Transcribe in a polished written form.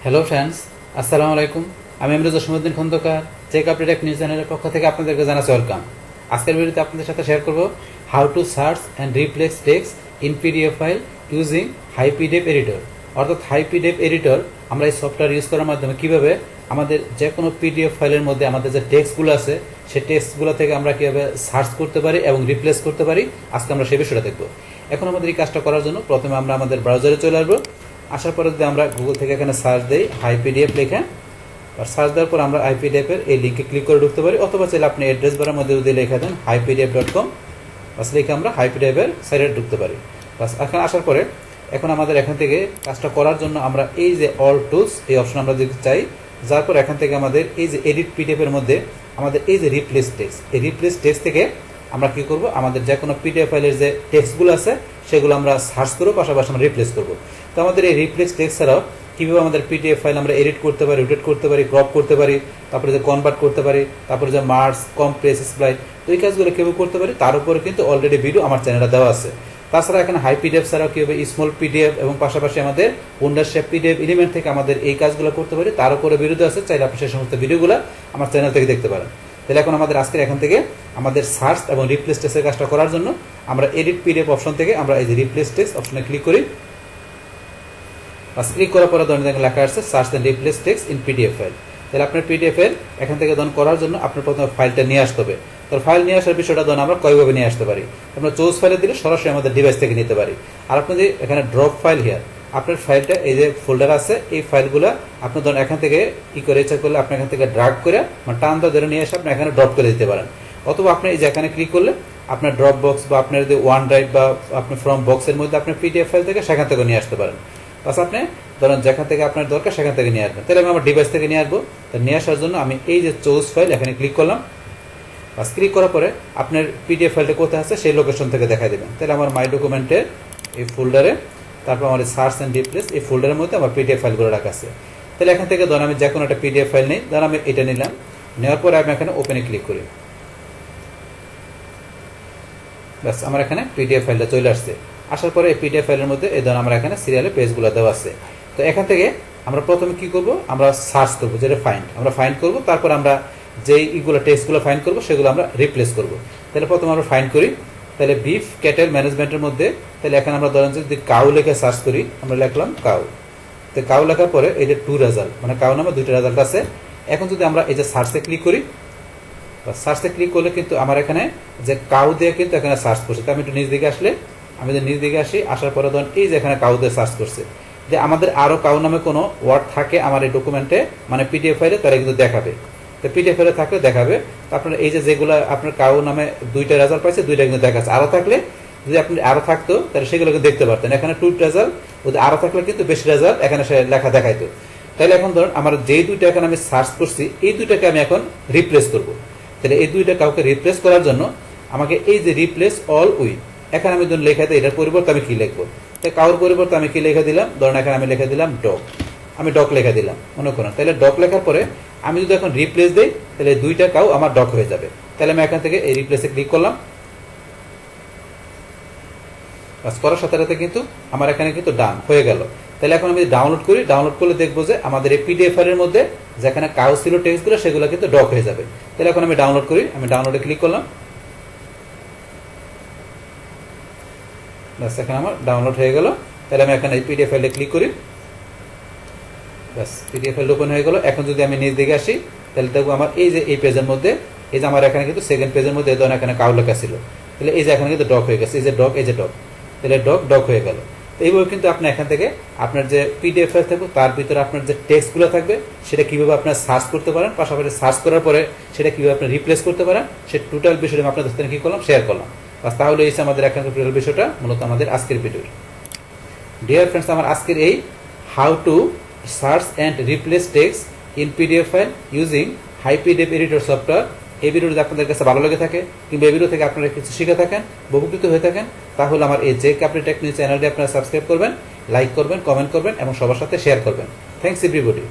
Hello friends, আসসালামু আলাইকুম। আমি আমরুজ জসিমউদ্দিন খন্দকার, চেক আপডেট এক নিউজ চ্যানেলের পক্ষ থেকে আপনাদেরকে জানাচ্ছি ওয়েলকাম। আজকের ভিডিওতে আপনাদের সাথে শেয়ার করব how to search and replace text in PDF file using HiPDF editor. অর্থাৎ HiPDF এডিটর আমরা এই সফটওয়্যার ইউজ করার মাধ্যমে কীভাবে আমাদের যে কোনো পিডিএফ ফাইলের মধ্যে আমাদের যে টেক্সটগুলো আছে সেই টেক্সটগুলো থেকে আমরা কীভাবে সার্চ করতে পারি এবং রিপ্লেস করতে পারি, আজকে আমরা সেই বিষয়টা দেখব। এখন আমাদের এই কাজটা করার জন্য প্রথমে আমরা আমাদের ব্রাউজারে চলে আসবো। আসার পরে যদি আমরা গুগল থেকে এখানে সার্চ দিই HiPDF লিখে, আর সার্চ দেওয়ার পর আমরা HiPDF এর এই লিঙ্কে ক্লিক করে ঢুকতে পারি, অথবা চাইলে আপনি অ্যাড্রেস বারের মধ্যে যদি লিখে দেন HiPDF.com, বাস লিখে আমরা HiPDF এর সাইটে ঢুকতে পারি। বাস এখানে আসার পরে এখন আমাদের এখান থেকে কাজটা করার জন্য আমরা এই যে অল টুলস এই অপশন আমরা যদি চাই, যার পর এখান থেকে আমাদের এই যে এডিট পিডিএফ এর মধ্যে আমাদের এই যে রিপ্লেস টেক্সট, এই রিপ্লেস টেক্সট থেকে আমরা কি করব, আমাদের যে কোনো পিডিএফ ফাইলের যে টেক্সটগুলো আছে সেগুলো আমরা সার্চ করব, পাশাপাশি আমরা রিপ্লেস করব। তো আমাদের এই রিপ্লেস টেক্সট ছাড়াও কীভাবে আমাদের পিডিএফ ফাইল আমরা এডিট করতে পারি, রোটেট করতে পারি, ক্রপ করতে পারি, তারপরে যে কনভার্ট করতে পারি, তারপরে যে মার্জ, কম্প্রেস, স্প্লাইট, তো এই কাজগুলো কীভাবে করতে পারি তার উপরে কিন্তু অলরেডি ভিডিও আমার চ্যানেলে দেওয়া আছে। তাছাড়া এখানে HiPDF ছাড়াও কীভাবে স্মল পিডিএফ এবং পাশাপাশি আমাদের ওয়ান্ডার শেপ পিডিএফ এলিমেন্ট থেকে আমাদের এই কাজগুলো করতে পারি তার উপরে ভিডিও আছে, চাইলে আপনি সেই সমস্ত ভিডিওগুলো আমার চ্যানেল থেকে দেখতে পারেন। তাহলে এখন আমাদের আজকের এখান থেকে আমাদের সার্চ এবং রিপ্লেস টেক্সটের কাজটা করার জন্য আমরা এডিট পিডিএফ অপশন থেকে আমরা এই যে রিপ্লেস টেক্সট অপশনে ক্লিক করি। বাস ক্লিক করার পরে ধরুন লেখা আসছে search and replace text in PDF file. তাহলে আপনার পিডিএফ এর এখান থেকে ধরুন করার জন্য আপনার প্রথমে ফাইলটা নিয়ে আসতে হবে। তো ফাইল নিয়ে আসার বিষয়টা ধরুন আমরা কয়ভাবে নিয়ে আসতে পারি, আমরা চুজ ফাইলে দিলে সরাসরি আমাদের ডিভাইস থেকে নিতে পারি। আর আপনি যদি এখানে ড্রপ ফাইল হিয়ার, আপনার ফাইলটা এই যে ফোল্ডার আছে এই ফাইলগুলো আপনি ধরুন এখান থেকে কি করে ইচ্ছা করলে আপনি এখান থেকে ড্রাগ করে মানে টান ধরে নিয়ে এসে আপনি এখানে ড্রপ করে দিতে পারেন, অথবা আপনি এই যে এখানে ক্লিক করলে আপনার ড্রপ বক্স বা আপনার যে ওয়ান ড্রাইভ বা আপনার ফ্রম বক্সের মধ্যে আপনি পিডিএফ ফাইল থেকে সেখান থেকে নিয়ে আসতে পারেন। বাস আপনি ধরেন যেখান থেকে আপনার দরকার সেখান থেকে নিয়ে আসবেন। তাহলে আমি আমার ডিভাইস থেকে নিয়ে আসবো। তো নিয়ে আসার জন্য আমি এই যে চুজ ফাইল এখানে ক্লিক করলাম। বাস ক্লিক করার পরে আপনার পিডিএফ ফাইলটা কোথায় আছে সেই লোকেশন থেকে দেখা দেবেন। তাহলে আমার মাই ডকুমেন্টের এই ফোল্ডারে, তারপর আমার সার্চ অ্যান্ড রিপ্লেস এই ফোল্ডারের মধ্যে আমার পিডিএফ ফাইলগুলো রাখা আছে। তাহলে এখান থেকে ধরুন আমি যে কোনো একটা পিডিএফ ফাইল নেই, ধরুন আমি এটা নিলাম, নেওয়ার পরে আমি এখানে ওপেনে ক্লিক করি। বাস আমার এখানে পিডিএফ ফাইলটা চলে আসছে। আসার পরে এই পিডিএফ ফাইলের মধ্যে এই ধরুন আমরা এখানে সিরিয়ালে পেজগুলো দেওয়া আছে। তো এখান থেকে আমরা প্রথমে কি করব, আমরা সার্চ করব, যেটা আমরা ফাইন্ড করব, তারপর আমরা যেই ইগুলো টেক্সটগুলো ফাইন্ড করব সেগুলো আমরা রিপ্লেস করব। তাহলে প্রথমে আমরা ফাইন্ড করি। তাহলে বিফ ক্যাটেল ম্যানেজমেন্টের মধ্যে তাহলে এখানে আমরা ধরেন যদি কাউ লেখে সার্চ করি, আমরা লিখলাম কাউ। তো কাউ লেখার পরে এই যে 2 রেজাল্ট মানে কাউ নামে 2টা রেজাল্ট আছে। এখন যদি আমরা এই যে সার্চে ক্লিক করি, সার্চে ক্লিক করলে কিন্তু আমার এখানে যে কাউ দিয়ে কিন্তু এখানে সার্চ করছে। তো আমি একটু নিচ দিকে আসলে, আমি যদি নিচ দিকে আসি, আসার পরে ধরুন এই যে এখানে কাউ দিয়ে সার্চ করছে। যে আমাদের আরও কাউ নামে কোনো ওয়ার্ড থাকে আমার এই ডকুমেন্টে মানে পিডিএফ ফাইলে, তারা কিন্তু দেখাবে। তো পিডিএফ ফাইলে থাকলে দেখাবে। তো আপনার এই যে যেগুলো আপনার কাউ নামে 2টা রেজাল্ট পাইছে, 2টা কিন্তু দেখাচ্ছে। আরও থাকলে যদি আপনি আরও থাকতো তাহলে সেগুলো কিন্তু দেখতে পারতেন। এখানে 2 রেজাল্ট, যদি আরও থাকলে কিন্তু বেশি রেজাল্ট এখানে সে লেখা দেখাইতো। তাহলে এখন ধরুন আমার যেই 2টা এখানে আমি সার্চ করছি এই 2টাকে আমি এখন রিপ্লেস করবো। তাহলে এই 2টা কাউকে রিপ্লেস করার জন্য আমাকে এই যে রিপ্লেস অল উইথ এখানে আমি ধরুন লেখা দিই, এটার পরিবর্তে আমি কি লিখবো, তাই কাউর পরিবর্তে আমি কি লিখে দিলাম, ধরুন এখানে আমি লিখে দিলাম ডক, আমি ডক লেখা দিলাম মনে করেন। তাহলে ডক লেখার পরে আমি যদি এখন রিপ্লেস দিই তাহলে 2টা কাউ আমার ডক হয়ে যাবে। তাহলে আমি এখান থেকে এই রিপ্লেসে ক্লিক করলাম। কাজ করার সাথে সাথে কিন্তু আমার এখানে কিন্তু ডান হয়ে গেল। তাহলে এখন আমি ডাউনলোড করি, ডাউনলোড করলে দেখবো যে আমাদের এই পিডিএফ ফাইলের মধ্যে যেখানে কাউ ছিল টেক্সটগুলো সেগুলো কিন্তু ডক হয়ে যাবে। তাহলে এখন আমি ডাউনলোড করি, আমি ডাউনলোডে ক্লিক করলাম। ব্যাস এখানে আমার ডাউনলোড হয়ে গেল। তাহলে আমি এখানে এই পিডিএফ ফাইলে ক্লিক করি। ব্যাস পিডিএফ ফাইল ওপেন হয়ে গেল। এখন যদি আমি নিচ দিকে আসি তাহলে দেখবো আমার এই যে এই পেজের মধ্যে এই যে আমার এখানে কিন্তু সেকেন্ড পেজের মধ্যে এই ধরনের এখানে কাউ লেখা ছিল। তাহলে এই যে এখানে কিন্তু ডক হয়ে গেছে, এই যে ডক, এই যে ডক, তাহলে ডক হয়ে গেল। তো এইভাবে কিন্তু আপনি এখান থেকে আপনার যে পিডিএফ ফাইল থাকবে তার ভিতরে আপনার যে টেক্সটগুলো থাকবে সেটা কীভাবে আপনার সার্চ করতে পারেন, পাশাপাশি সার্চ করার পরে সেটা কীভাবে আপনি রিপ্লেস করতে পারেন সে টোটাল বিষয়টা আমি আপনাদের সাথে কী করলাম, শেয়ার করলাম। তাহলে এই আমাদের এখানকার টোটাল বিষয়টা মূলত আমাদের আজকের ভিডিও। ডিয়ার ফ্রেন্ডস, আমার আজকের এই how to search and replace text in PDF file using HiPDF editor software, এই ভিডিওটি আপনাদের কাছে ভালো লেগে থাকে কিংবা এই ভিডিও থেকে আপনারা কিছু শিখে থাকেন, উপকৃত হয়ে থাকেন, তাহলে আমার এই চেক আপডেট টেক নিউজ চ্যানেলটি আপনারা সাবস্ক্রাইব করবেন, লাইক করবেন, কমেন্ট করবেন এবং সবার সাথে শেয়ার করবেন। Thanks everybody.